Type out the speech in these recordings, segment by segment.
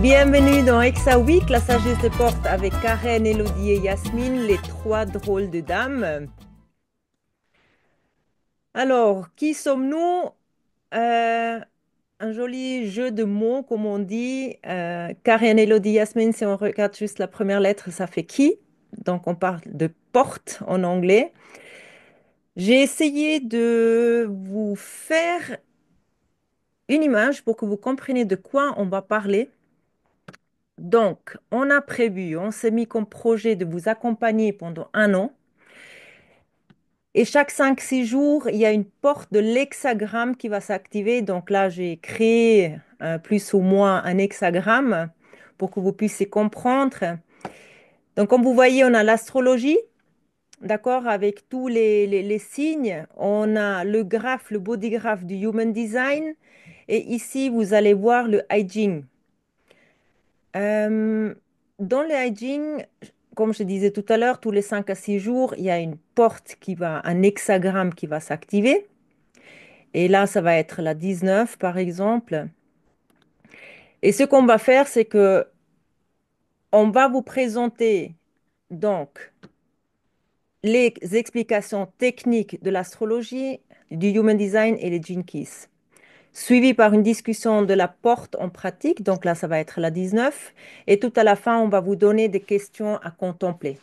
Bienvenue dans Exa Week, la sagesse des portes avec Karen, Elodie et Yasmine, les trois drôles de dames. Alors, qui sommes-nous? Euh, un joli jeu de mots, comme on dit. Karen, Elodie, Yasmine, si on regarde juste la première lettre, ça fait qui? Donc, on parle de porte en anglais. J'ai essayé de vous faire une image pour que vous compreniez de quoi on va parler. Donc, on s'est mis comme projet de vous accompagner pendant un an. Et chaque 5 6 jours, il y a une porte de l'hexagramme qui va s'activer. Donc là, j'ai créé plus ou moins un hexagramme pour que vous puissiez comprendre. Donc, comme vous voyez, on a l'astrologie, d'accord, avec tous les signes. On a le graphe, le body graph du Human Design. Et ici, vous allez voir le I Ching. Euh, Dans le hygiene, comme je disais tout à l'heure, tous les 5 à 6 jours, il y a une porte un hexagramme qui va s'activer. Et là, ça va être la 19, par exemple. Et ce qu'on va faire, c'est que on va vous présenter donc les explications techniques de l'astrologie, du Human Design et les Gene Keys, suivi par une discussion de la porte en pratique. Donc là, ça va être la 19. Et tout à la fin, on va vous donner des questions à contempler.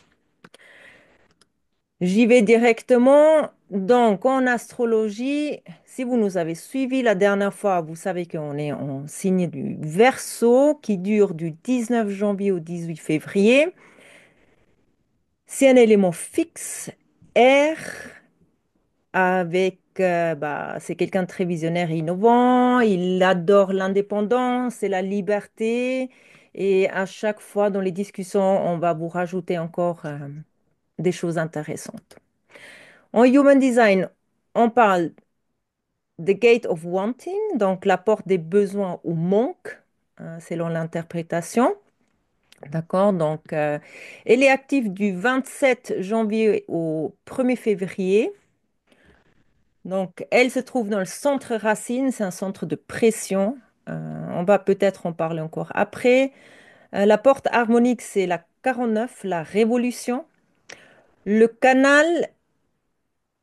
J'y vais directement. Donc, en astrologie, si vous nous avez suivis la dernière fois, vous savez qu'on est en signe du Verseau qui dure du 19 janvier au 18 février. C'est un élément fixe, R, c'est quelqu'un de très visionnaire et innovant. Il adore l'indépendance et la liberté. Et à chaque fois, dans les discussions, on va vous rajouter encore des choses intéressantes. En Human Design, on parle The Gate of Wanting, donc la porte des besoins ou manques, selon l'interprétation. D'accord, donc elle est active du 27 janvier au 1er février. Donc, elle se trouve dans le centre racine, c'est un centre de pression. On va peut-être en parler encore après. La porte harmonique, c'est la 49, la révolution. Le canal,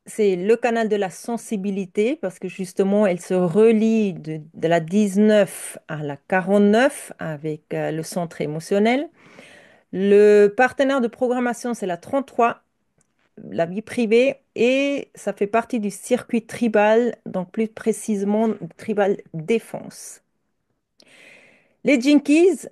c'est le canal de la sensibilité parce que justement, elle se relie de la 19 à la 49 avec le centre émotionnel. Le partenaire de programmation, c'est la 33, la vie privée, et ça fait partie du circuit tribal, donc plus précisément tribal défense. Les Jinkies,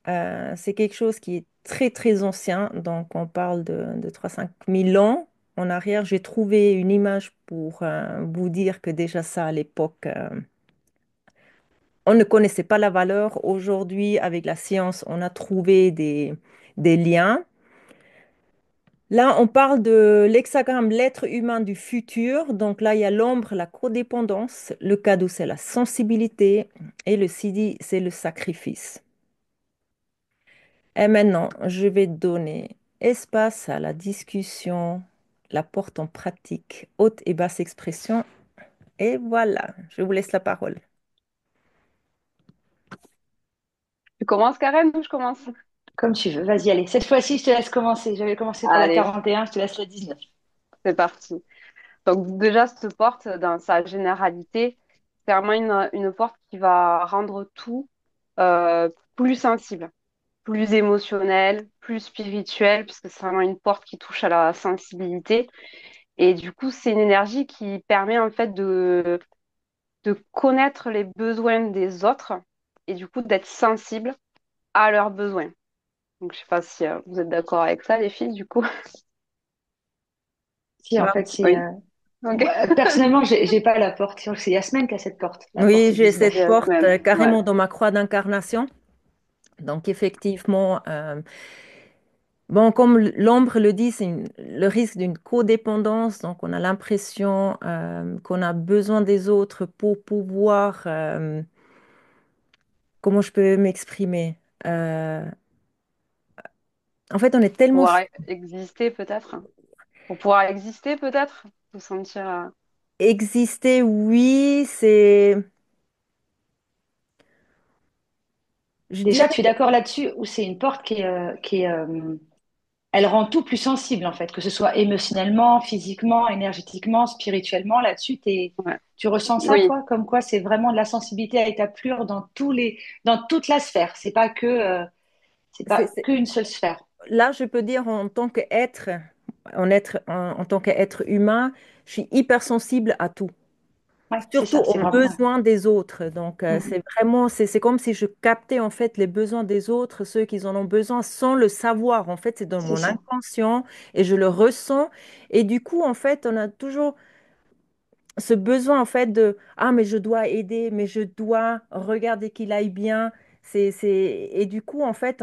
c'est quelque chose qui est très très ancien, donc on parle de 3-5 000 ans en arrière. J'ai trouvé une image pour vous dire que déjà ça à l'époque, on ne connaissait pas la valeur. Aujourd'hui, avec la science, on a trouvé des liens. Là, on parle de l'hexagramme l'être humain du futur. Donc là, il y a l'ombre, la codépendance. Le cadeau, c'est la sensibilité. Et le CD, c'est le sacrifice. Et maintenant, je vais donner espace à la discussion, la porte en pratique, haute et basse expression. Et voilà, je vous laisse la parole. Tu commences, Karen, ou je commence? Comme tu veux, vas-y, allez. Cette fois-ci, je te laisse commencer. J'avais commencé par la Allez, 41, je te laisse la 19. c'est parti. Donc déjà, cette porte, dans sa généralité, c'est vraiment une porte qui va rendre tout euh, plus sensible, plus émotionnel, plus spirituel, puisque c'est vraiment une porte qui touche à la sensibilité. Et du coup, c'est une énergie qui permet en fait de connaître les besoins des autres et du coup d'être sensible à leurs besoins. Donc je sais pas si vous êtes d'accord avec ça, les filles, du coup. Si, en Ah, fait, c'est. Oui. Ok. Moi, personnellement, j'ai pas la porte. C'est Yasmine qui a cette porte, la oui, porte j'ai 19. cette porte Yasmine, ouais. carrément dans ma croix d'incarnation. Donc effectivement, bon, comme l'ombre le dit, c'est le risque d'une codépendance. Donc, on a l'impression qu'on a besoin des autres pour pouvoir, comment je peux m'exprimer? Euh, En fait, on est tellement Pouvoir exister peut-être. Pour pouvoir exister peut-être. Se sentir. existé, oui, c'est Je Déjà, dirais, tu es d'accord là-dessus, ou c'est une porte elle rend tout plus sensible, en fait, que ce soit émotionnellement, physiquement, énergétiquement, spirituellement. Là-dessus, Ouais. tu ressens ça, Oui, toi, comme quoi c'est vraiment de la sensibilité à état pur dans toute la sphère. C'est c'est, pas c'est- qu'une seule sphère. là, je peux dire en tant qu'être, en tant qu'être humain, je suis hypersensible à tout. Ouais, c'est Surtout ça, c'est aux vraiment. Ouais. besoins des autres. Donc, Mm, c'est vraiment, c'est comme si je captais en fait les besoins des autres, ceux qui en ont besoin, sans le savoir. En fait, c'est dans c'est mon ça. inconscient et je le ressens. Et du coup, en fait, on a toujours ce besoin en fait de ah mais je dois aider, mais je dois regarder qu'il aille bien. Et du coup, en fait,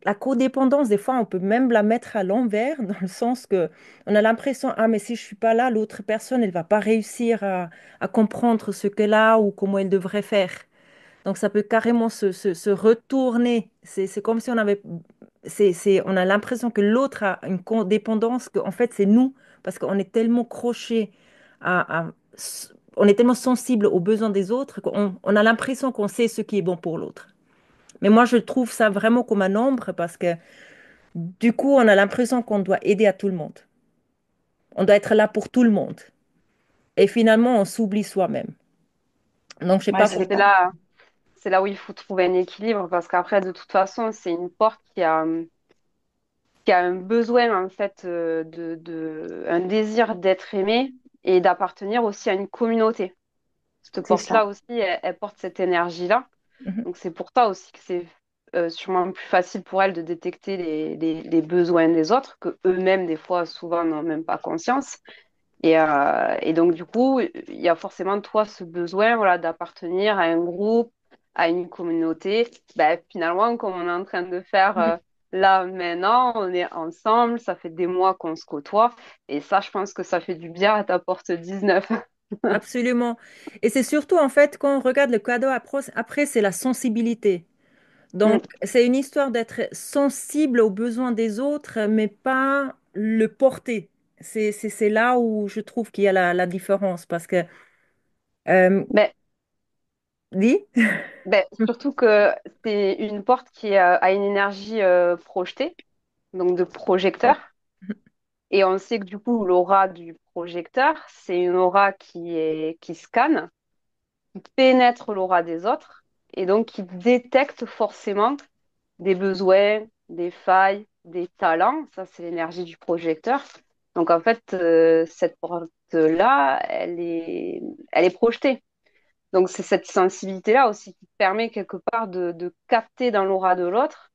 la codépendance, des fois, on peut même la mettre à l'envers, dans le sens que on a l'impression, ah, mais si je suis pas là, l'autre personne, elle va pas réussir à comprendre ce qu'elle a ou comment elle devrait faire. Donc, ça peut carrément se retourner. C'est comme si on avait, on a l'impression que l'autre a une codépendance, qu'en fait, c'est nous, parce qu'on est tellement croché on est tellement sensible aux besoins des autres qu'on a l'impression qu'on sait ce qui est bon pour l'autre. Mais moi, je trouve ça vraiment comme un ombre parce que du coup, on a l'impression qu'on doit aider à tout le monde. On doit être là pour tout le monde. Et finalement, on s'oublie soi-même. Donc, je sais Ouais, pas ça c'est comment. là, c'est là où il faut trouver un équilibre parce qu'après, de toute façon, c'est une porte qui a un besoin, en fait, un désir d'être aimé et d'appartenir aussi à une communauté. Cette c'est porte-là ça. aussi, elle porte cette énergie-là. Mhm, Donc, c'est pour ça aussi que c'est sûrement plus facile pour elle de détecter les besoins des autres, que eux-mêmes, des fois, souvent, n'ont même pas conscience. Et donc, du coup, il y a forcément, toi, ce besoin, voilà, d'appartenir à un groupe, à une communauté. Ben, finalement, comme on est en train de faire mhm. là, maintenant, on est ensemble, ça fait des mois qu'on se côtoie. Et ça, je pense que ça fait du bien à ta porte 19. Absolument. Et c'est surtout, en fait, quand on regarde le cadeau après, c'est la sensibilité. Mm. Donc, c'est une histoire d'être sensible aux besoins des autres, mais pas le porter. C'est là où je trouve qu'il y a la différence. Parce que, euh, Ben, dis? surtout que c'est une porte qui a une énergie projetée, donc de Ouais. projecteur. Et on sait que du coup, l'aura du projecteur, c'est une aura qui scanne, pénètre l'aura des autres et donc qui détecte forcément des besoins, des failles, des talents. Ça, c'est l'énergie du projecteur. Donc en fait, cette porte-là, elle est projetée. Donc c'est cette sensibilité-là aussi qui permet quelque part de capter dans l'aura de l'autre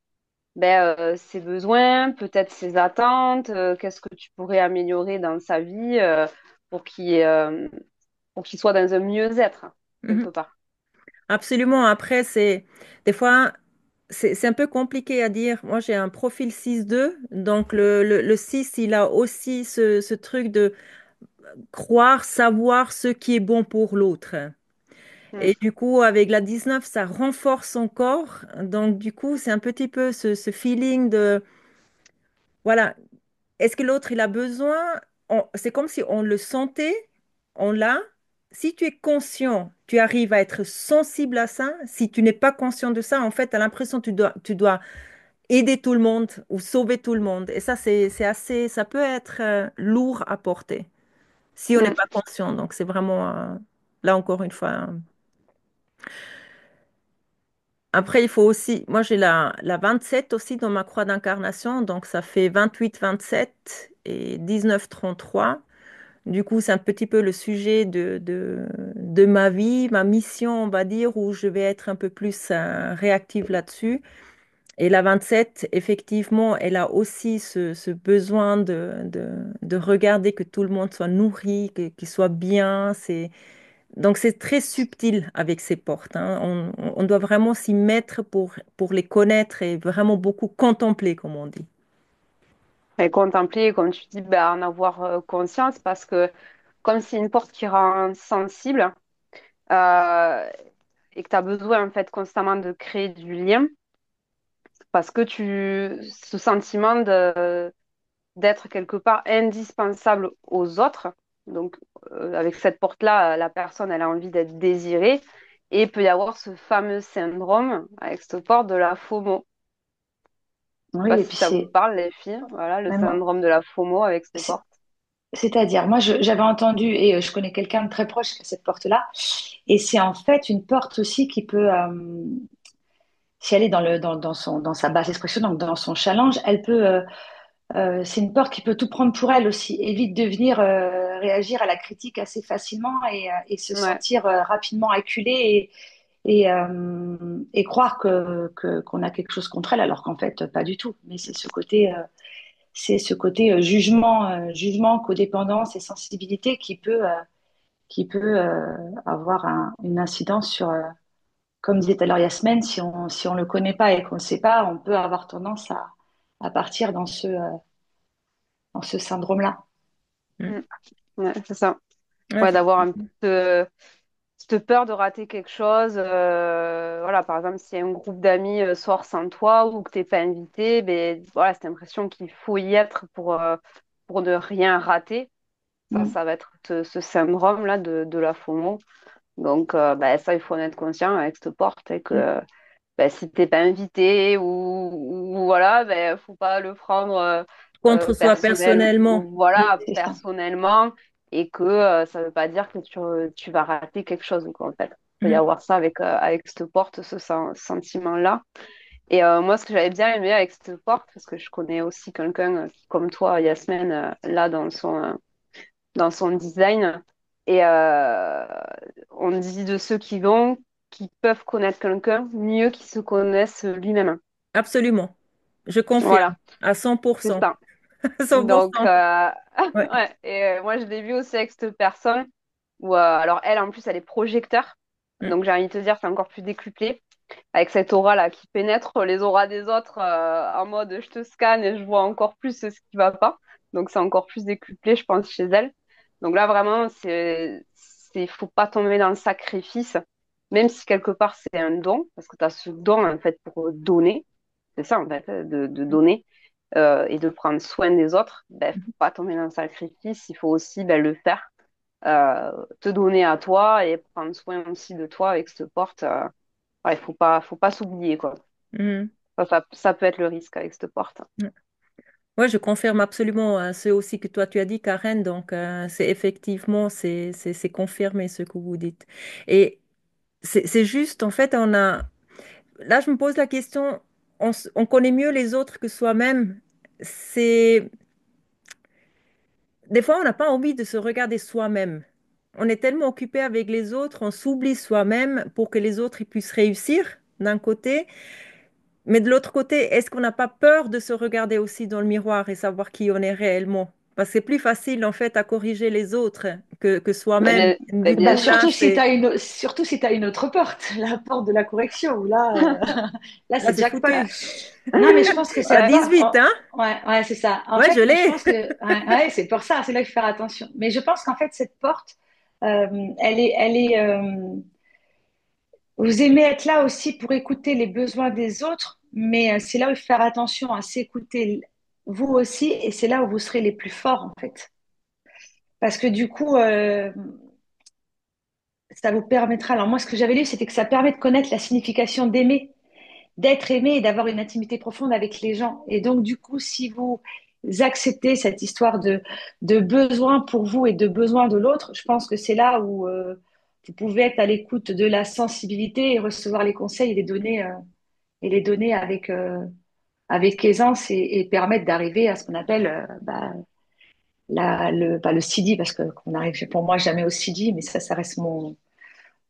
ses besoins, peut-être ses attentes, qu'est-ce que tu pourrais améliorer dans sa vie pour qu'il soit dans un mieux-être, quelque Mhm. part. Absolument. Après, des fois, c'est un peu compliqué à dire. Moi, j'ai un profil 6-2. Donc, le 6, il a aussi ce truc de croire, savoir ce qui est bon pour l'autre. Mm. Et du coup, avec la 19, ça renforce encore. Donc, du coup, c'est un petit peu ce feeling de, voilà, est-ce que l'autre, il a besoin? C'est comme si on le sentait, on l'a. Si tu es conscient, tu arrives à être sensible à ça. Si tu n'es pas conscient de ça, en fait, tu as l'impression que tu dois aider tout le monde ou sauver tout le monde. Et ça, c'est assez, ça peut être lourd à porter si on n'est Mm. pas conscient. Donc, c'est vraiment, là encore une fois. Après, il faut aussi, moi j'ai la 27 aussi dans ma croix d'incarnation, donc ça fait 28-27 et 19-33. Du coup, c'est un petit peu le sujet de ma vie, ma mission, on va dire, où je vais être un peu plus réactive là-dessus. Et la 27, effectivement, elle a aussi ce besoin de regarder que tout le monde soit nourri, qu'il soit bien. Donc, c'est très subtil avec ces portes, hein. On doit vraiment s'y mettre pour les connaître et vraiment beaucoup contempler, comme on dit. Et contempler, comme tu dis, en avoir conscience parce que comme c'est une porte qui rend sensible euh, et que tu as besoin en fait constamment de créer du lien parce que ce sentiment d'être quelque part indispensable aux autres. Donc, avec cette porte-là, la personne, elle a envie d'être désirée. Et il peut y avoir ce fameux syndrome avec cette porte de la FOMO. Je sais pas Oui, et si puis ça vous c'est, parle, les filles. Voilà, le même moi, syndrome de la FOMO avec cette c'est- porte. c'est-à-dire, moi, j'avais entendu, et je connais quelqu'un de très proche qui a cette porte-là, et c'est en fait une porte aussi qui peut, si elle est dans sa basse expression, donc dans son challenge, elle peut, c'est une porte qui peut tout prendre pour elle aussi, et vite devenir, réagir à la critique assez facilement et se Ouais. sentir rapidement acculée et croire qu'on a quelque chose contre elle, alors qu'en fait, pas du tout. Mais c'est ce côté jugement, codépendance et sensibilité qui peut avoir une incidence sur, comme disait tout à l'heure Yasmine, si on le connaît pas et qu'on ne sait pas, on peut avoir tendance à partir dans ce syndrome-là. Mm. Ouais, c'est ça. Ouais, Ouais, d'avoir un peu cette peur de rater quelque chose. Voilà, par exemple, si un groupe d'amis sort sans toi ou que t'es pas invité, ben voilà, cette impression qu'il faut y être pour ne rien rater. Mm. Ça va être ce syndrome-là de la FOMO. Donc, ben, ça, il faut en être conscient avec cette porte et mm. que ben, si t'es pas invité ou voilà, ben, faut pas le prendre Contre soi personnel, personnellement. ou Mm. voilà, C'est ça. personnellement, et que ça veut pas dire que tu vas rater quelque chose, quoi, en fait. Il peut y Mm. avoir ça avec cette porte, ce sentiment-là. Et moi, ce que j'avais bien aimé avec cette porte, parce que je connais aussi quelqu'un qui, comme toi, Yasmine, là, dans son design, et on dit de ceux qui peuvent connaître quelqu'un mieux qu'ils se connaissent lui-même. Absolument. Je confirme Voilà, à cent pour c'est cent. ça. 100%. Donc, Ouais. ouais. Et moi, je l'ai vu aussi avec cette personne où, alors, elle, en plus, elle est projecteur. Mm. Donc, j'ai envie de te dire, c'est encore plus décuplé. Avec cette aura-là qui pénètre les auras des autres en mode je te scanne et je vois encore plus ce qui va pas. Donc, c'est encore plus décuplé, je pense, chez elle. Donc là, vraiment, faut pas tomber dans le sacrifice, même si quelque part, c'est un don, parce que tu as ce don, en fait, pour donner. C'est ça, en fait, de donner et de prendre soin des autres, ben, faut pas tomber dans le sacrifice, il faut aussi ben, le faire, te donner à toi et prendre soin aussi de toi avec cette porte. Ouais, faut pas s'oublier, quoi. Mm. Ça peut être le risque avec cette porte. Mm. Ouais, je confirme absolument ce aussi que toi tu as dit, Karen. Donc, c'est effectivement, c'est confirmé ce que vous dites. Et c'est juste, en fait, là, je me pose la question, on connaît mieux les autres que soi-même. C'est Des fois, on n'a pas envie de se regarder soi-même. On est tellement occupé avec les autres, on s'oublie soi-même pour que les autres ils puissent réussir d'un côté. Mais de l'autre côté, est-ce qu'on n'a pas peur de se regarder aussi dans le miroir et savoir qui on est réellement? Parce que c'est plus facile en fait à corriger les autres que soi-même. Mais Bah, bien sûr. surtout si tu as une autre porte, la porte de la correction, où là, là Là, c'est c'est jackpot. foutu. Non, mais je pense que T'as cette Ouais, porte, 18, hein? ouais, ouais, c'est ça. En Ouais, fait, je moi, je l'ai. pense que, ouais, ouais, c'est pour ça, c'est là qu'il faut faire attention. Mais je pense qu'en fait, cette porte, vous aimez être là aussi pour écouter les besoins des autres, mais c'est là où il faut faire attention à s'écouter vous aussi, et c'est là où vous serez les plus forts, en fait. Parce que du coup, ça vous permettra. Alors moi, ce que j'avais lu, c'était que ça permet de connaître la signification d'aimer, d'être aimé et d'avoir une intimité profonde avec les gens. Et donc, du coup, si vous acceptez cette histoire de besoin pour vous et de besoin de l'autre, je pense que c'est là où vous pouvez être à l'écoute de la sensibilité et recevoir les conseils et les donner avec aisance et permettre d'arriver à ce qu'on appelle pas le CD, parce que qu'on arrive pour moi jamais au CD, mais ça reste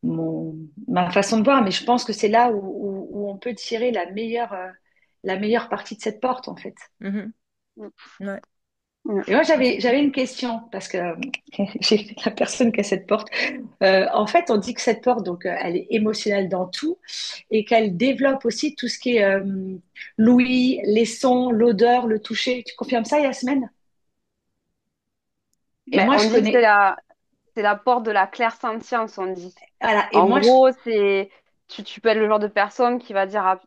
ma façon de voir, mais je pense que c'est là où on peut tirer la meilleure partie de cette porte, en fait. Mhm. Ouais. Et moi, j'avais une question, parce que j'ai la personne qui a cette porte. En fait, on dit que cette porte, donc, elle est émotionnelle dans tout et qu'elle développe aussi tout ce qui est l'ouïe, les sons, l'odeur, le toucher. Tu confirmes ça, Yasmine? Et mais moi, on je dit que connais. c'est la porte de la clairsentience, on dit. Voilà. Et En moi, gros, tu peux être le genre de personne qui va dire ah,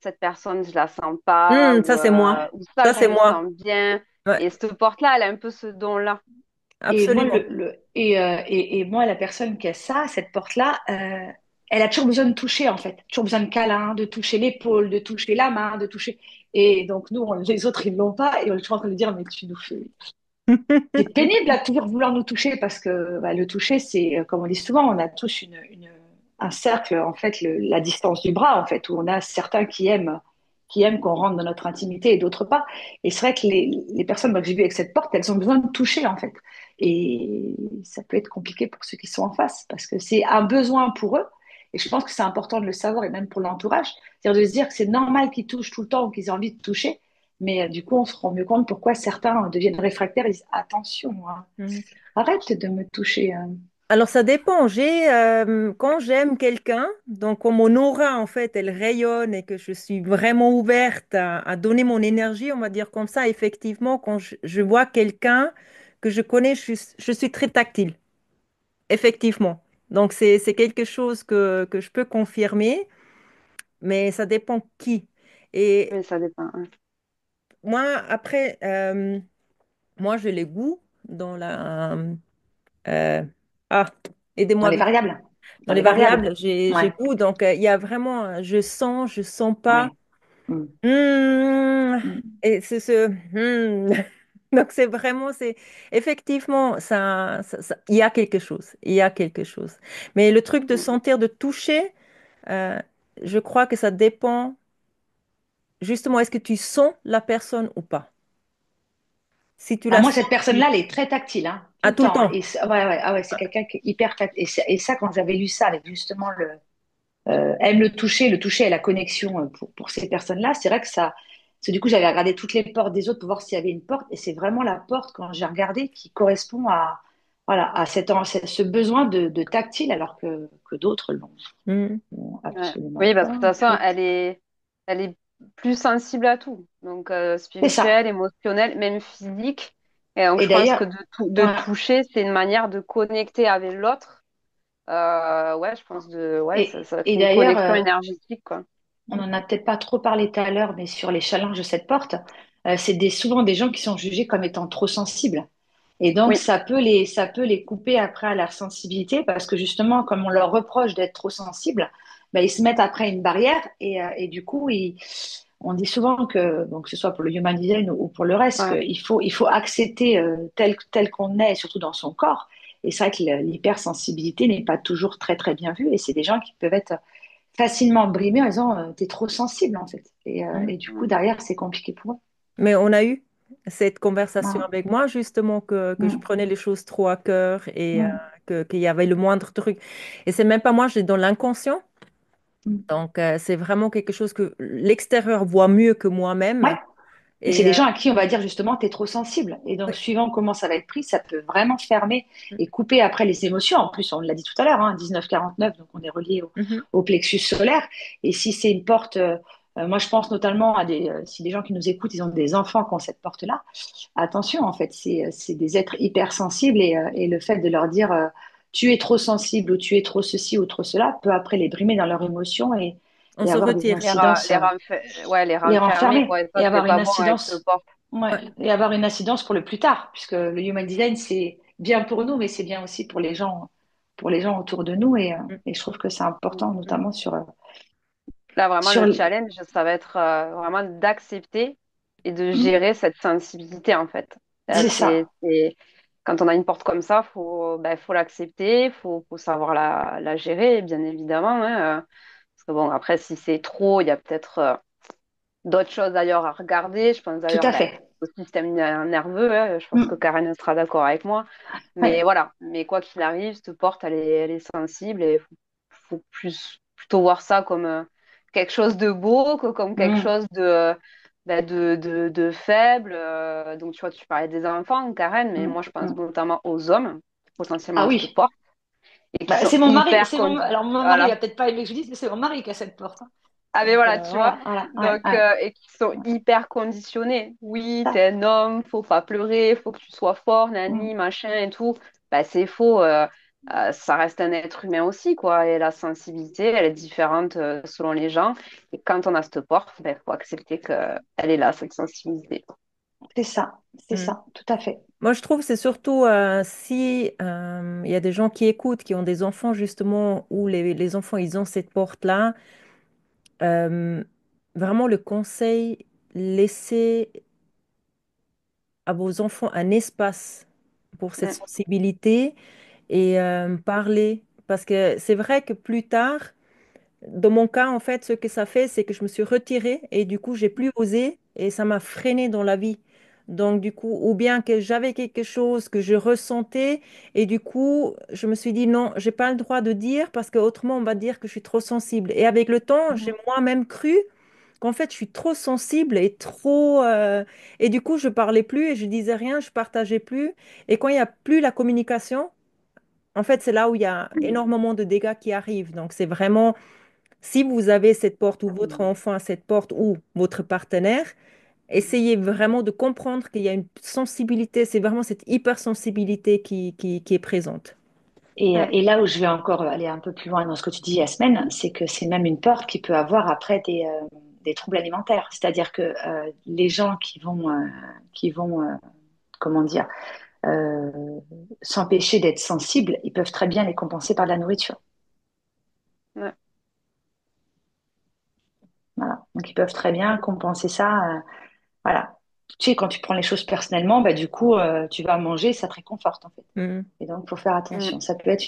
cette personne, je la sens pas, Ça, c'est moi. ou ça, Ça, je c'est le moi. sens bien. Ouais, Et cette porte-là, elle a un peu ce don-là. et moi, absolument. moi, la personne qui a ça, cette porte-là, elle a toujours besoin de toucher, en fait. Toujours besoin de câlin, de toucher l'épaule, de toucher la main, de toucher. Et donc, nous, les autres, ils ne l'ont pas. Et on est toujours en train de dire, mais tu nous fais. C'est pénible à toujours vouloir nous toucher parce que bah, le toucher, c'est, comme on dit souvent, on a tous un cercle, en fait, la distance du bras, en fait, où on a certains qui aiment qu'on rentre dans notre intimité et d'autres pas. Et c'est vrai que les personnes moi, que j'ai vues avec cette porte, elles ont besoin de toucher, en fait. Et ça peut être compliqué pour ceux qui sont en face parce que c'est un besoin pour eux. Et je pense que c'est important de le savoir et même pour l'entourage. C'est-à-dire de se dire que c'est normal qu'ils touchent tout le temps ou qu'ils aient envie de toucher. Mais du coup, on se rend mieux compte pourquoi certains deviennent réfractaires. Ils disent attention, hein, arrête de me toucher. Alors, ça dépend. Quand j'aime quelqu'un, donc quand mon aura, en fait, elle rayonne et que je suis vraiment ouverte à donner mon énergie, on va dire comme ça, effectivement, quand je vois quelqu'un que je connais, je suis très tactile, effectivement. Donc, c'est quelque chose que je peux confirmer, mais ça dépend qui. Et Oui, ça dépend. Ouais. moi, après, moi, j'ai les goûts dans euh, ah, Dans aidez-moi les vite. variables. Dans Dans les les variables. variables, j'ai Ouais, goût. Donc, il y a vraiment, je sens pas. ouais. Mm, Hmm, mm, et c'est ce. Donc, c'est vraiment, c'est effectivement, il y a quelque chose. Il y a quelque chose. Mais le truc de mm. sentir, de toucher, euh, je crois que ça dépend. Justement, est-ce que tu sens la personne ou pas? Si tu Ah, la moi, sens, cette personne-là, elle est très tactile, hein, tout à le tout le temps, hein. temps. Ouais, ouais, ah ouais, c'est quelqu'un qui est hyper tactile. Et ça, quand j'avais lu ça avec justement aime le toucher et la connexion pour ces personnes-là, c'est vrai que ça. Parce que du coup, j'avais regardé toutes les portes des autres pour voir s'il y avait une porte. Et c'est vraiment la porte, quand j'ai regardé, qui correspond à, voilà, à ce besoin de tactile, alors que d'autres Hmm. l'ont Ouais. absolument Oui, parce que pas, de en toute façon, fait. elle est plus sensible à tout. Donc, C'est ça. spirituel, émotionnel, même physique. Et donc, Et je pense que d'ailleurs, de ouais. toucher, c'est une manière de connecter avec l'autre. Ouais, je pense ouais, ça Et fait une d'ailleurs, connexion énergétique, quoi. on n'en a peut-être pas trop parlé tout à l'heure, mais sur les challenges de cette porte, c'est souvent des gens qui sont jugés comme étant trop sensibles. Et donc, Oui, ça peut les couper après à leur sensibilité parce que justement, comme on leur reproche d'être trop sensibles, ben, ils se mettent après une barrière et du coup, on dit souvent que, donc, que ce soit pour le human design ou pour le reste, ouais. il faut accepter tel qu'on est, surtout dans son corps. Et c'est vrai que l'hypersensibilité n'est pas toujours très, très bien vue et c'est des gens qui peuvent être facilement brimés en disant t'es trop sensible en fait. Hmm. Et du coup, derrière, c'est compliqué pour eux. Mais on a eu cette conversation Ah, avec moi, justement, que je mm, prenais les choses trop à cœur et mm, qu'il y avait le moindre truc. Et c'est même pas moi, j'ai dans l'inconscient. mm. Donc, c'est vraiment quelque chose que l'extérieur voit mieux que Ouais. moi-même. Et c'est Et des gens à qui on va dire justement, t'es trop sensible. Et donc, oui. suivant comment ça va être pris, ça peut vraiment fermer et couper après les émotions. En plus, on l'a dit tout à l'heure, hein, 1949, donc on est relié Mhm. au plexus solaire. Et si c'est une porte, moi je pense notamment à si des gens qui nous écoutent, ils ont des enfants qui ont cette porte-là, attention, en fait, c'est des êtres hypersensibles et le fait de leur dire tu es trop sensible ou tu es trop ceci ou trop cela peut après les brimer dans leurs émotions On et se avoir des retire. incidences, Ouais, les les renfermer, renfermer quoi. Et ça, et c'est avoir une pas bon avec ce incidence, porte. ouais, Ouais. et avoir une incidence pour le plus tard, puisque le human design, c'est bien pour nous, mais c'est bien aussi pour les gens autour de nous et je trouve que c'est important, notamment Là, vraiment, sur le challenge, ça va être vraiment d'accepter et de Mm, gérer cette sensibilité, en fait. c'est ça, Quand on a une porte comme ça, faut l'accepter, faut savoir la gérer, bien évidemment, hein. Parce que bon, après, si c'est trop, il y a peut-être d'autres choses d'ailleurs à regarder. Je pense tout d'ailleurs à fait. au système nerveux, hein. Je pense que Mm, Karen sera d'accord avec moi. Mais ouais, voilà, mais quoi qu'il arrive, cette porte, elle est sensible et faut plutôt voir ça comme quelque chose de beau que comme quelque mm, chose de faible. Donc, tu vois, tu parlais des enfants, Karen, mais mm, moi, je pense mm. notamment aux hommes, potentiellement Ah à cette oui, porte, et qui bah, sont c'est mon mari, hyper conditionnés. alors mon mari Voilà. va peut-être pas aimer que je dise, mais c'est mon mari qui a cette porte, hein. Ah, mais Donc voilà, tu vois. voilà, voilà, ouais, Donc, ouais, et qui sont hyper conditionnés. Oui, ça. t'es un homme, faut pas pleurer, faut que tu sois fort, Mm, nani, machin et tout. Bah, c'est faux. Ça reste un être humain aussi, quoi. Et la sensibilité, elle est différente selon les gens. Et quand on a cette porte, il faut accepter qu'elle est là, cette sensibilité. c'est Mm. ça, tout à fait. Moi, je trouve que c'est surtout si il y a des gens qui écoutent, qui ont des enfants justement, où les enfants, ils ont cette porte-là, euh, vraiment le conseil, laissez à vos enfants un espace pour cette Mm. sensibilité et parler. Parce que c'est vrai que plus tard, dans mon cas, en fait, ce que ça fait, c'est que je me suis retirée et du coup, j'ai plus osé et ça m'a freinée dans la vie. Donc, du coup, ou bien que j'avais quelque chose que je ressentais et du coup, je me suis dit non, j'ai pas le droit de dire parce qu'autrement, on va dire que je suis trop sensible. Et avec le temps, j'ai Mhm. moi-même cru qu'en fait, je suis trop sensible et trop. Et du coup, je parlais plus et je disais rien, je partageais plus. Et quand il n'y a plus la communication, en fait, c'est là où il y a énormément de dégâts qui arrivent. Donc, c'est vraiment si vous avez cette porte ou votre enfant a cette porte ou votre partenaire, essayez vraiment de comprendre qu'il y a une sensibilité, c'est vraiment cette hypersensibilité qui est présente. Mm. Et là où je vais encore aller un peu plus loin dans ce que tu dis, Yasmine, c'est que c'est même une porte qui peut avoir après des troubles alimentaires. C'est-à-dire que les gens qui vont comment dire, euh, s'empêcher d'être sensibles, ils peuvent très bien les compenser par de la nourriture. Ouais. Voilà. Donc ils peuvent très bien compenser ça. Voilà. Tu sais, quand tu prends les choses personnellement, bah, du coup, tu vas manger, ça te réconforte en fait. Mhm. Et donc, il faut faire Mm. attention. Ça peut être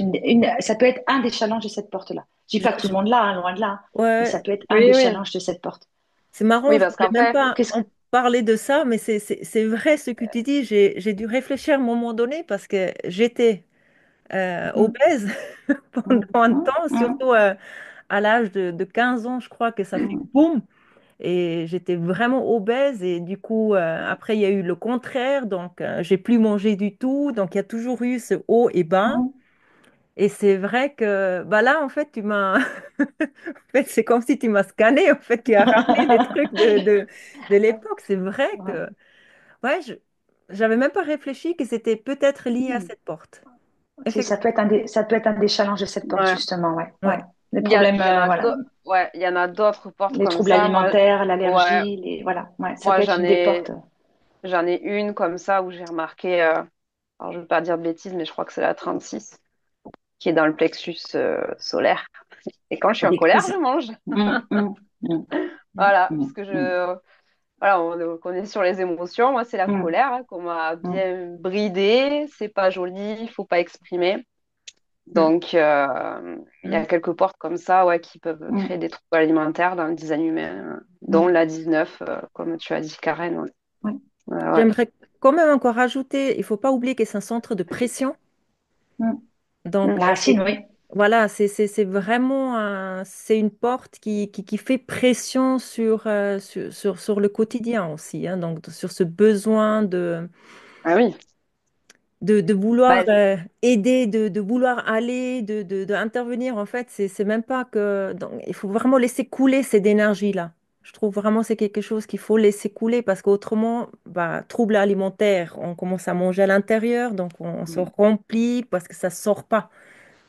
ça peut être un des challenges de cette porte-là. Je dis Je- pas que tout je- le monde l'a, hein, loin de là, hein, mais ça ouais, peut être un Oui, des oui. challenges de cette porte. c'est marrant, Oui, je parce voulais même qu'après, pas Qu'est-ce en parler de ça, mais c'est vrai ce que tu dis. J'ai dû réfléchir à un moment donné parce que j'étais Mm, obèse pendant mm, un mm, temps, mm, surtout à l'âge de 15 ans, je crois que ça fait mm, boum. Et j'étais vraiment obèse et du coup, après, il y a eu le contraire. Donc, j'ai plus mangé du tout. Donc, il y a toujours eu ce haut et bas. mm. Et c'est vrai que bah là, en fait, tu m'as... En fait, c'est comme si tu m'as scanné. En fait, tu as ramené des trucs de l'époque. C'est vrai Ouais. que... Ouais, j'avais même pas réfléchi que c'était peut-être lié à Mm. cette porte. Si, Effectivement. ça peut être un des challenges de cette porte, ouais. justement, ouais, ouais. Ouais. Les Il problèmes, y en a voilà, ouais, il y en a d'autres portes les comme troubles ça. alimentaires, Ouais, l'allergie, voilà, ouais, ça moi peut être une des portes. j'en ai une comme ça où j'ai remarqué, alors je ne veux pas dire de bêtises, mais je crois que c'est la 36 qui est dans le plexus solaire. Et quand je suis en colère, je mange. Mm, mm, mm, mm, Voilà, mm, puisque mm, voilà, on est sur les émotions. Moi, c'est la mm, colère hein, qu'on m'a mm, bien bridée. C'est pas joli, il faut pas exprimer. mm, Donc, il y a Mm. quelques portes comme ça, ouais, qui peuvent mm, créer des troubles alimentaires dans le design humain, dont mm, la 19, comme tu as dit, Karen. Ouais. mm. Ouais. J'aimerais quand même encore ajouter, il faut pas oublier que c'est un centre de pression. Mm. Donc, La racine, oui. voilà, c'est vraiment c'est une porte qui fait pression sur le quotidien aussi, hein, donc sur ce besoin Ah oui. de vouloir Bah, aider, de vouloir aller, intervenir. En fait, c'est même pas que... Donc, il faut vraiment laisser couler cette énergie-là. Je trouve vraiment que c'est quelque chose qu'il faut laisser couler parce qu'autrement, bah, trouble alimentaire, on commence à manger à l'intérieur, donc on se Mm. remplit parce que ça sort pas.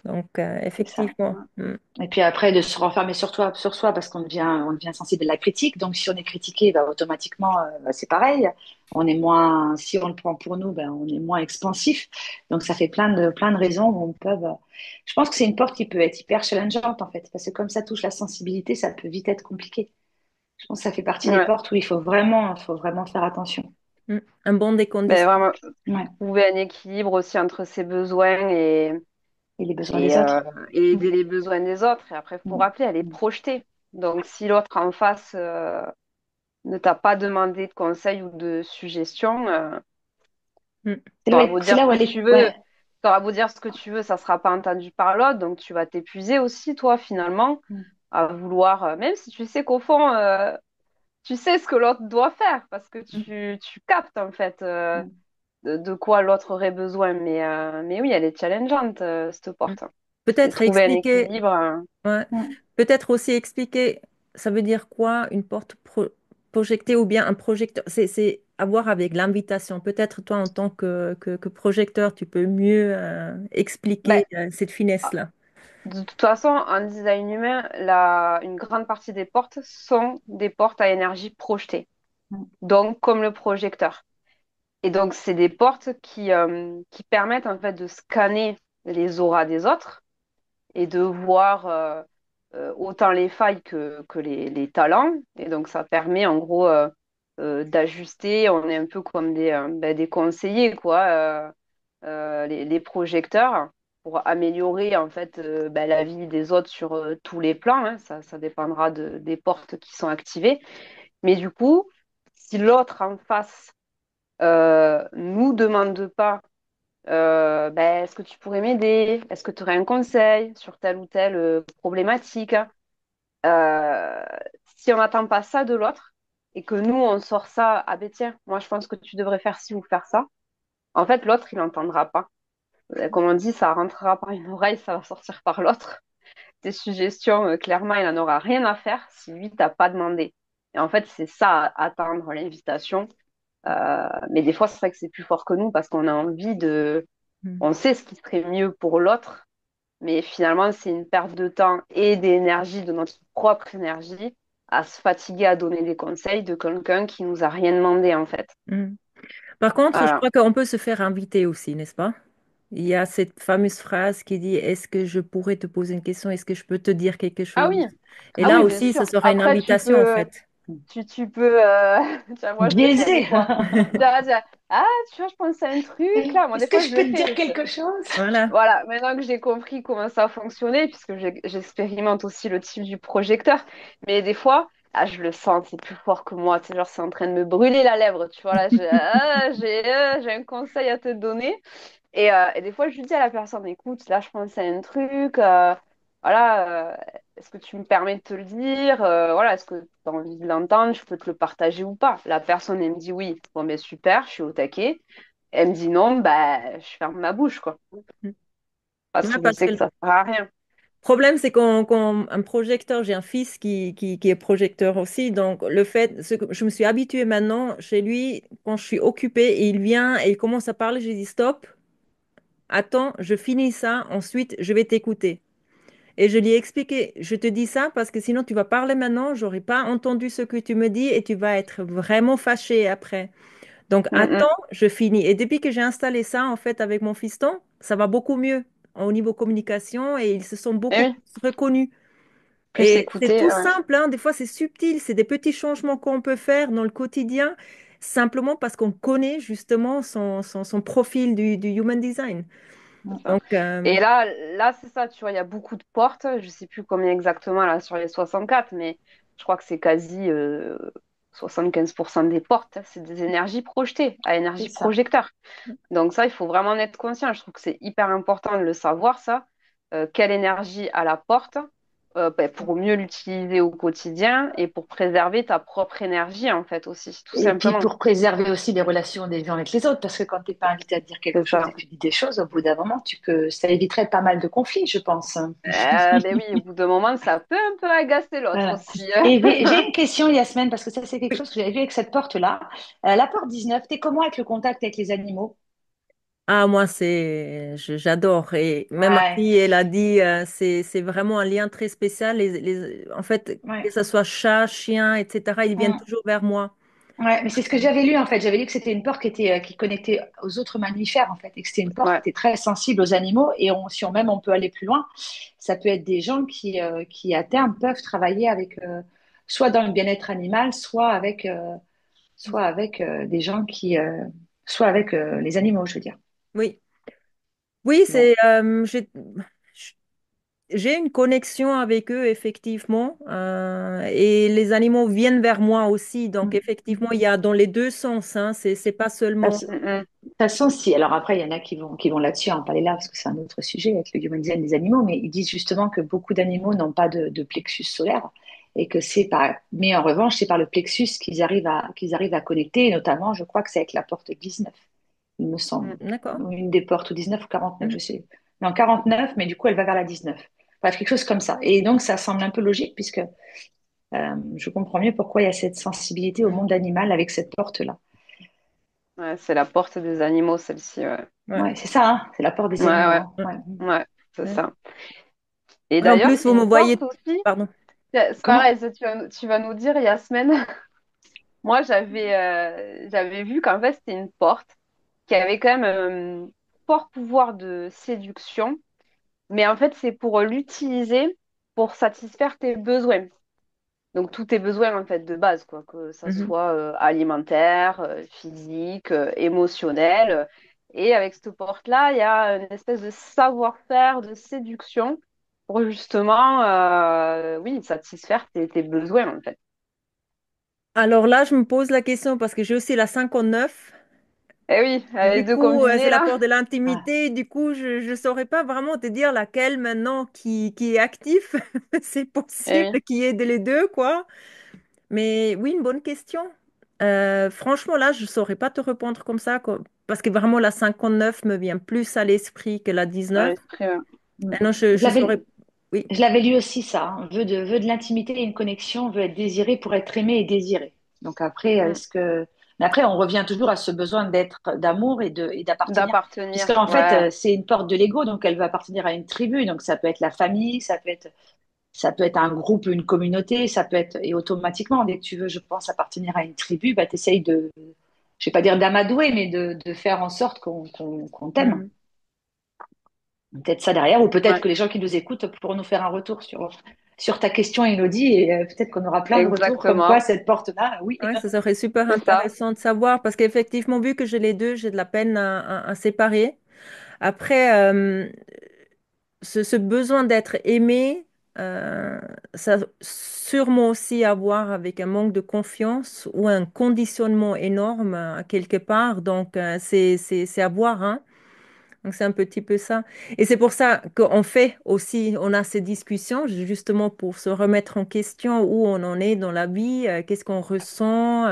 Donc, C'est ça. effectivement. Mm. Et puis après, de se renfermer sur soi parce on devient sensible à la critique. Donc, si on est critiqué, bah, automatiquement, bah, c'est pareil. On est moins, si on le prend pour nous, ben, on est moins expansif. Donc, ça fait plein de raisons où on peut. Je pense que c'est une porte qui peut être hyper challengeante, en fait. Parce que comme ça touche la sensibilité, ça peut vite être compliqué. Je pense que ça fait partie des ouais. portes où il faut vraiment faire attention. Mm. Un bon Ben, déconditionnement. vraiment, Ouais. trouver un équilibre aussi entre ses besoins Et les besoins et, des euh, autres. et Mm, aider les besoins des autres. Et après, il faut mm, rappeler, elle est mm, projetée. Donc, si l'autre en face ne t'a pas demandé de conseils ou de suggestions, Mm. t'auras beau C'est dire là ce où que elle est. tu veux, Ouais. t'auras beau dire ce que tu veux, ça sera pas entendu par l'autre. Donc, tu vas t'épuiser aussi, toi, finalement, Mm, à vouloir, même si tu sais qu'au fond, tu sais ce que l'autre doit faire parce que mm, tu captes, en fait, mm, de quoi l'autre aurait besoin. Mais oui, elle est challengeante, cette Mm. porte. Et Peut-être trouver un expliquer. équilibre. Ouais. mm. Peut-être aussi expliquer, ça veut dire quoi, une porte projectée ou bien un projecteur. C'est à voir avec l'invitation. Peut-être toi, en tant que projecteur, tu peux mieux Ben, expliquer cette finesse-là. de toute façon, en design humain, une grande partie des portes sont des portes à énergie projetée. Mm. Donc, comme le projecteur. Et donc, c'est des portes qui permettent en fait de scanner les auras des autres et de voir autant les failles que les talents. Et donc, ça permet en gros d'ajuster. On est un peu comme des conseillers, quoi, les projecteurs, pour améliorer en fait la vie des autres sur tous les plans, hein. Ça dépendra des portes qui sont activées. Mais du coup, si l'autre en face nous demande pas est-ce que tu pourrais m'aider? Est-ce que tu aurais un conseil sur telle ou telle problématique? Euh, Si on n'attend pas ça de l'autre et que nous, on sort ça, ah ben tiens, moi je pense que tu devrais faire ci ou faire ça, en fait, l'autre, il n'entendra pas. Comme on dit, ça rentrera par une oreille, ça va sortir par l'autre. Tes suggestions, clairement, il n'en aura rien à faire si lui t'a pas demandé. Et en fait, c'est ça, attendre l'invitation. Mais des fois, c'est vrai que c'est plus fort que nous parce qu'on a envie de, Mm. on sait ce qui serait mieux pour l'autre, mais finalement, c'est une perte de temps et d'énergie, de notre propre énergie, à se fatiguer à donner des conseils de quelqu'un qui nous a rien demandé, en fait. Mm. Par contre, je Voilà. crois qu'on peut se faire inviter aussi, n'est-ce pas? Il y a cette fameuse phrase qui dit, est-ce que je pourrais te poser une question? Est-ce que je peux te dire quelque Ah chose? oui, Et ah là oui, bien aussi, ce sûr. sera une Après, invitation en fait. tu peux, tu vois, moi, je le fais des Biaisé. fois. Ah, tu vois, je pense à un truc, là. Moi, des Est-ce que fois, je je peux le te fais. dire quelque chose? Voilà. Voilà, maintenant que j'ai compris comment ça fonctionnait, puisque j'expérimente aussi le type du projecteur, mais des fois, ah, je le sens, c'est plus fort que moi, tu sais, genre c'est en train de me brûler la lèvre, tu vois, là, j'ai un conseil à te donner. Et des fois, je lui dis à la personne, écoute, là, je pense à un truc, voilà, est-ce que tu me permets de te le dire? Voilà, est-ce que tu as envie de l'entendre? Je peux te le partager ou pas? La personne, elle me dit oui, bon, ben super, je suis au taquet. Elle me dit non, bah, je ferme ma bouche, quoi. Parce Ouais, que je parce sais que que le ça sert à rien. problème, c'est un projecteur, j'ai un fils qui est projecteur aussi, donc le fait, je me suis habituée maintenant chez lui, quand je suis occupée, et il vient et il commence à parler, je dis stop, attends, je finis ça, ensuite je vais t'écouter. Et je lui ai expliqué, je te dis ça parce que sinon tu vas parler maintenant, j'aurai pas entendu ce que tu me dis et tu vas être vraiment fâché après. Donc Mm, attends, mm. je finis. Et depuis que j'ai installé ça en fait avec mon fiston, ça va beaucoup mieux au niveau communication et ils se sont Eh beaucoup oui, plus reconnus. plus Et c'est écouter, tout ouais, simple, hein, des fois c'est subtil, c'est des petits changements qu'on peut faire dans le quotidien, simplement parce qu'on connaît justement son profil du human design. c'est ça. Donc, Et là, c'est ça, tu vois, il y a beaucoup de portes. Je sais plus combien exactement là sur les 64, mais je crois que c'est quasi 75% des portes, hein, c'est des énergies projetées, à C'est énergie ça. projecteur. Donc ça, il faut vraiment en être conscient. Je trouve que c'est hyper important de le savoir, ça. Quelle énergie à la porte pour mieux l'utiliser au quotidien et pour préserver ta propre énergie, en fait, aussi, tout Et puis simplement. pour préserver aussi les relations des uns avec les autres, parce que quand tu n'es pas invité à dire quelque C'est chose et ça. que tu dis des choses, au bout d'un moment, ça éviterait pas mal de conflits, je pense. Ben oui, au bout d'un moment, ça peut un peu agacer l'autre Voilà. aussi. Et j'ai une question, Yasmine, parce que ça, c'est quelque chose que j'avais vu avec cette porte-là. La porte 19, t'es comment avec le contact avec les animaux? ah, moi, j'adore. Et même ma Ouais, fille, elle a dit, c'est vraiment un lien très spécial. En fait, que ouais. ce soit chat, chien, etc., ils viennent Mm. toujours vers moi. Ouais, mais c'est ce que j'avais lu en fait. J'avais lu que c'était une porte qui connectait aux autres mammifères en fait, et que c'était une porte qui Ouais. était très sensible aux animaux. Et si on, même on peut aller plus loin, ça peut être des gens qui à terme peuvent travailler avec soit dans le bien-être animal, soit avec des gens soit avec les animaux, je veux dire. Oui, oui, Bon. j'ai une connexion avec eux, effectivement. Et les animaux viennent vers moi aussi. Donc, Mm. effectivement, il y a dans les deux sens. Hein, c'est pas seulement. De Mm, mm. toute façon, si. Alors après, il y en a qui vont là-dessus, hein, pas aller là, parce que c'est un autre sujet avec le human design des animaux, mais ils disent justement que beaucoup d'animaux n'ont pas de plexus solaire et que mais en revanche, c'est par le plexus qu'ils arrivent à connecter, et notamment, je crois que c'est avec la porte 19, il me semble. D'accord. Ou une des portes, ou 19 ou 49, je Mhm. sais. Non, 49, mais du coup, elle va vers la 19. Bref, quelque chose comme ça. Et donc, ça semble un peu logique, puisque je comprends mieux pourquoi il y a cette sensibilité au monde animal avec cette porte-là. Ouais, c'est la porte des animaux, celle-ci. Ouais, Ouais. Ouais, c'est ça, hein, c'est la porte des ouais, animaux, ouais. hein, Ouais. ouais. Ouais, c'est Ouais. ça. Et En d'ailleurs, plus, c'est vous me une porte voyez. aussi. Pardon. C'est Comment? pareil, ça, tu vas nous dire, Yasmine. Moi, j'avais vu qu'en fait, c'était une porte qui avait quand même un fort pouvoir de séduction, mais en fait, c'est pour l'utiliser pour satisfaire tes besoins. Donc, tous tes besoins, en fait, de base, quoi, que ça Mhm. soit alimentaire, physique, émotionnel. Et avec cette porte-là, il y a une espèce de savoir-faire, de séduction pour justement, oui, satisfaire tes besoins, en fait. Alors là, je me pose la question parce que j'ai aussi la 59. Eh oui, les Du deux coup, c'est combinés, la là. porte de Ah, l'intimité. Du coup, je ne saurais pas vraiment te dire laquelle maintenant qui est actif. C'est Eh possible oui, qu'il y ait les deux, quoi. Mais oui, une bonne question. Franchement, là, je ne saurais pas te répondre comme ça, quoi, parce que vraiment, la 59 me vient plus à l'esprit que la à 19. l'esprit, ouais. mm. Maintenant, Je je saurais. l'avais, Oui. je l'avais lu aussi ça, hein. Veut de l'intimité et une connexion, veut être désiré pour être aimé et désiré. Donc après, Mm. est-ce que... Mais après, on revient toujours à ce besoin d'être, d'amour et d'appartenir. D'appartenir, Puisqu'en fait, ouais, c'est une porte de l'ego, donc elle veut appartenir à une tribu. Donc ça peut être la famille, ça peut être un groupe, une communauté, ça peut être... Et automatiquement, dès que tu veux, je pense, appartenir à une tribu, bah, tu essayes de, je vais pas dire d'amadouer, mais de faire en sorte qu'on t'aime. Mhm. Peut-être ça derrière, ou peut-être Ouais, que les gens qui nous écoutent pourront nous faire un retour sur ta question, Elodie, et peut-être qu'on aura plein de retours comme quoi exactement, cette porte-là, oui. Ouais, ça serait super c'est ça. intéressant de savoir, parce qu'effectivement, vu que j'ai les deux, j'ai de la peine à séparer. Après, ce besoin d'être aimé, ça a sûrement aussi à voir avec un manque de confiance ou un conditionnement énorme quelque part. Donc, c'est à voir, hein. Donc, c'est un petit peu ça. Et c'est pour ça qu'on fait aussi, on a ces discussions justement pour se remettre en question où on en est dans la vie, qu'est-ce qu'on ressent,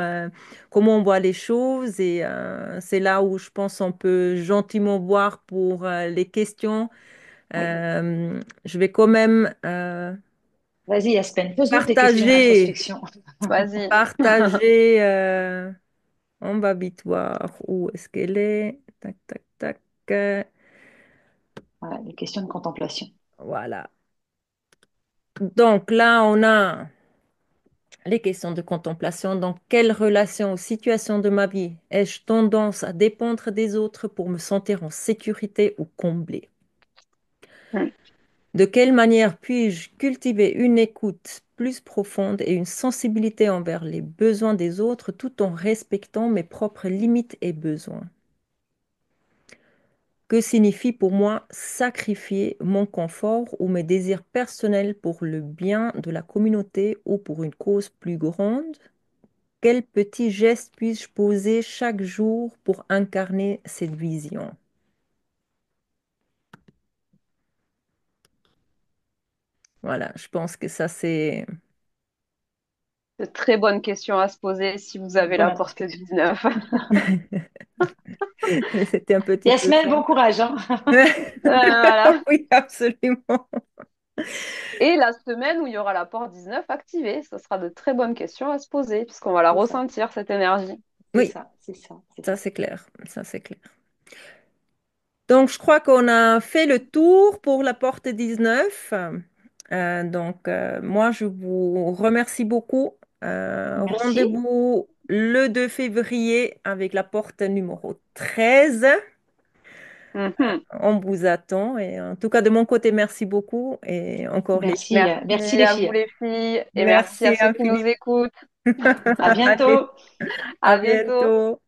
comment on voit les choses. Et c'est là où je pense on peut gentiment voir pour les questions. Oui. Je vais quand même Vas-y, Aspen, pose-nous tes questions partager, d'introspection. Vas-y. partager en babitoire. Où est-ce qu'elle est? Tac, tac, tac. Voilà, des questions de contemplation. Voilà. Donc là, on a les questions de contemplation. Dans quelle relation ou situation de ma vie ai-je tendance à dépendre des autres pour me sentir en sécurité ou comblée? Mm. De quelle manière puis-je cultiver une écoute plus profonde et une sensibilité envers les besoins des autres tout en respectant mes propres limites et besoins? Que signifie pour moi sacrifier mon confort ou mes désirs personnels pour le bien de la communauté ou pour une cause plus grande? Quels petits gestes puis-je poser chaque jour pour incarner cette vision? Voilà, je pense que ça c'est De très bonnes questions à se poser si vous Une avez bonne la porte introspection. 19. c'était un petit peu Yasmine, ça. bon courage, hein. Voilà. Oui, absolument. Et la semaine où il y aura la porte 19 activée, ce sera de très bonnes questions à se poser, puisqu'on va la C'est ça, ressentir, cette énergie. c'est Oui, ça, c'est ça, c'est ça ça. c'est clair, ça c'est clair. Donc, je crois qu'on a fait le tour pour la porte 19. Moi, je vous remercie beaucoup. Merci. Rendez-vous le 2 février avec la porte numéro 13. Mhm. On vous attend. Et en tout cas, de mon côté, merci beaucoup. Et encore les Merci, filles. merci Merci les à vous filles. les filles et merci à Merci ceux qui nous infiniment. écoutent. À Allez, bientôt. À à bientôt. bientôt.